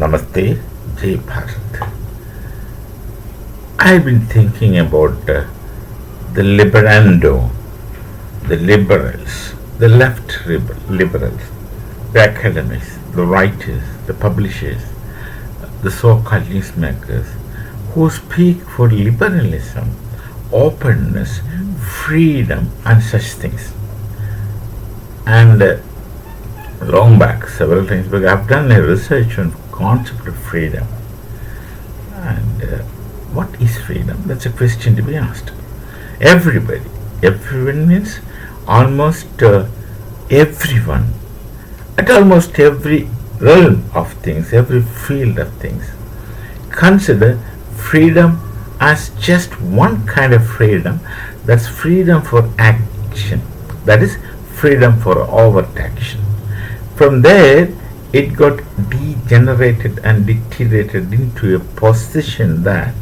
Namaste, Jai Bharat. I've been thinking about the liberando, the liberals, the left liberals, the academics, the writers, the publishers, the so-called newsmakers who speak for liberalism, openness, freedom and such things. And long back, several times back, I've done a research on concept of freedom. And what is freedom? That's a question to be asked. Everybody, everyone means almost everyone, at almost every realm of things, every field of things, consider freedom as just one kind of freedom. That's freedom for action. That is freedom for overt action. From there, it got degenerated and deteriorated into a position that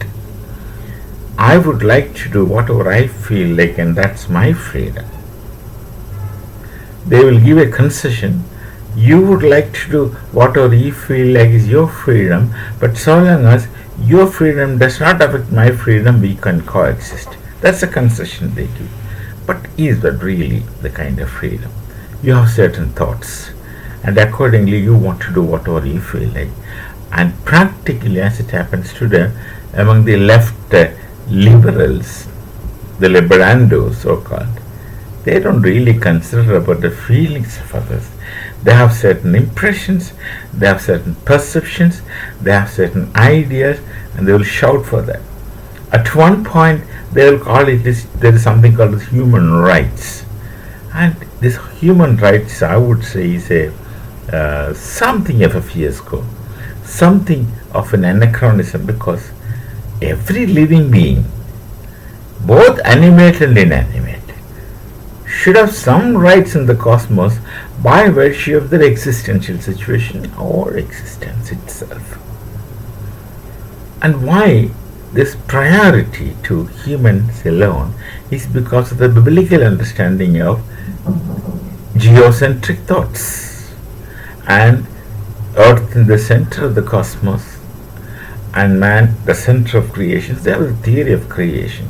I would like to do whatever I feel like, and that's my freedom. They will give a concession. You would like to do whatever you feel like is your freedom, but so long as your freedom does not affect my freedom, we can coexist. That's a concession they give. But is that really the kind of freedom? You have certain thoughts, and accordingly you want to do whatever you feel like. And practically, as it happens today, among the left liberals, the liberandos so-called, they don't really consider about the feelings of others. They have certain impressions, they have certain perceptions, they have certain ideas, and they will shout for that. At one point, they will call it this, there is something called as human rights. And this human rights, I would say, is a something of a fiasco, something of an anachronism, because every living being, both animate and inanimate, should have some rights in the cosmos by virtue of their existential situation or existence itself. And why this priority to humans alone is because of the biblical understanding of geocentric thoughts, and earth in the center of the cosmos and man the center of creation. They have a theory of creation.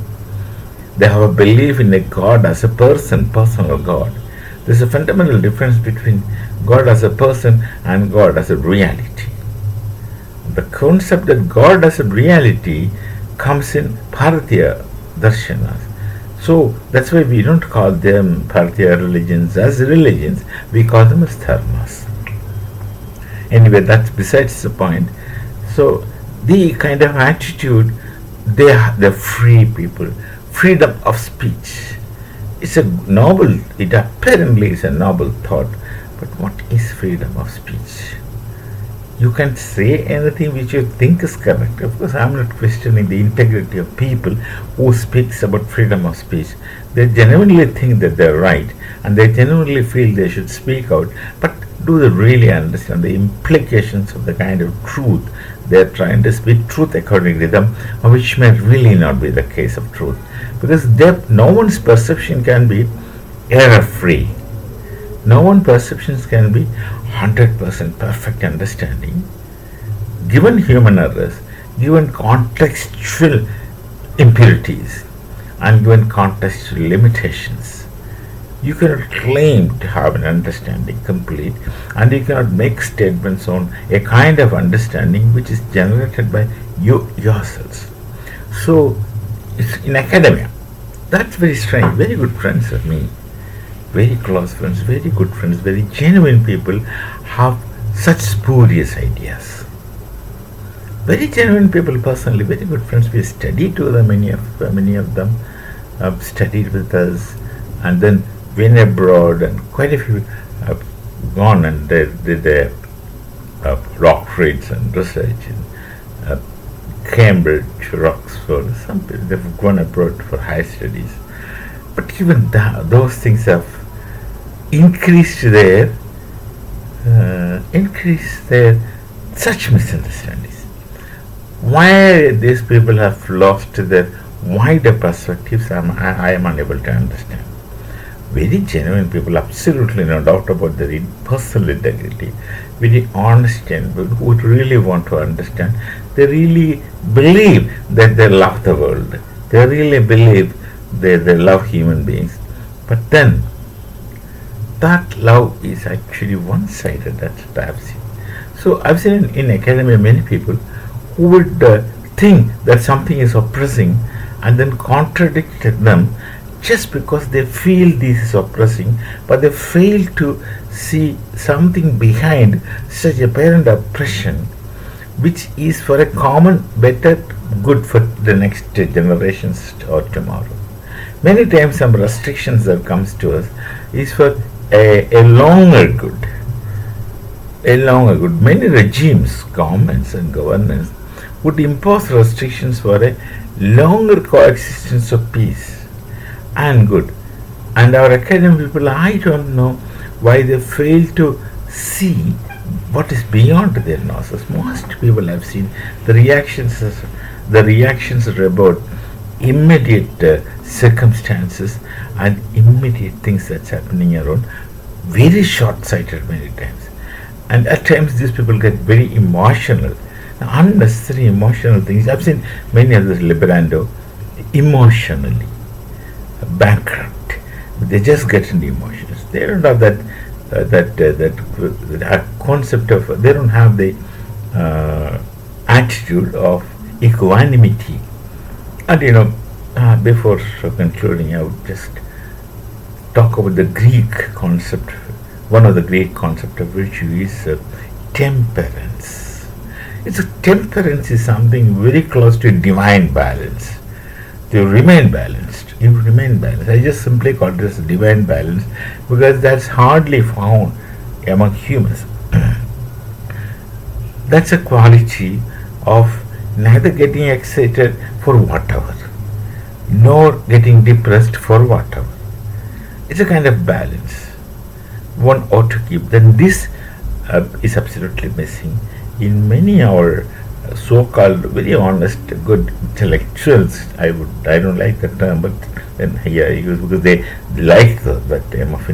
They have a belief in a God as a person, personal God. There's a fundamental difference between God as a person and God as a reality. The concept that God as a reality comes in Bharatiya darshanas. So that's why we don't call them Bharatiya religions as religions, we call them as dharmas. Anyway, that's besides the point. So the kind of attitude, they're free people, freedom of speech. It's a noble, it apparently is a noble thought, but what is freedom of speech? You can say anything which you think is correct. Of course, I'm not questioning the integrity of people who speaks about freedom of speech. They genuinely think that they're right, and they genuinely feel they should speak out, but do they really understand the implications of the kind of truth they're trying to speak, truth according to them, which may really not be the case of truth? Because no one's perception can be error-free. No one's perceptions can be 100% perfect understanding. Given human errors, given contextual impurities, and given contextual limitations, you cannot claim to have an understanding complete, and you cannot make statements on a kind of understanding which is generated by you yourselves. So, it's in academia. That's very strange. Very good friends of me, very close friends, very good friends, very genuine people have such spurious ideas. Very genuine people, personally, very good friends. We studied together, many of them have studied with us, and then went abroad, and quite a few have gone and did their doctorates and research in Cambridge, Oxford. Some people they've gone abroad for higher studies. But even those things have increased their such misunderstandings. Why these people have lost their wider perspectives, I am unable to understand. very genuine people, absolutely no doubt about their personal integrity, very honest and who would really want to understand. They really believe that they love the world. They really believe that they love human beings. But then, that love is actually one-sided. That's what I've seen. So I've seen in academia many people who would think that something is oppressing and then contradict them just because they feel this is oppressing, but they fail to see something behind such apparent oppression, which is for a common, better good for the next generations or tomorrow. Many times, some restrictions that comes to us is for a longer good. A longer good. Many regimes, governments and governance would impose restrictions for a longer coexistence of peace and good. And our academic people, I don't know why they fail to see what is beyond their noses. Most people have seen the reactions are about immediate circumstances and immediate things that's happening around, very short-sighted many times. And at times these people get very emotional, unnecessary emotional things. I've seen many of this liberando emotionally bankrupt. They just get into emotions. They don't have that concept of. They don't have the attitude of equanimity. And before concluding, I would just talk about the Greek concept. One of the Greek concepts of virtue is temperance. Temperance is something very close to divine balance. To remain balanced, you remain balanced. I just simply call this divine balance because that's hardly found among humans. That's a quality of neither getting excited for whatever, nor getting depressed for whatever. It's a kind of balance one ought to keep. Then this is absolutely missing in many of our so-called very honest, good intellectuals. I don't like the term, but then here I use because they like that term of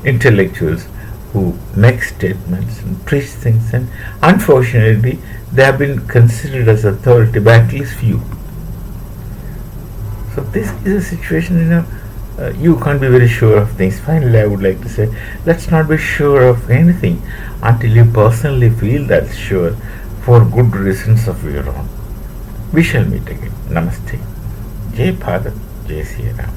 intellectuals who make statements and preach things, and unfortunately they have been considered as authority by at least few. So this is a situation, you can't be very sure of things. Finally, I would like to say, let's not be sure of anything until you personally feel that sure for good reasons of your own. We shall meet again. Namaste. Jai Bharat, Jai Sri Ram.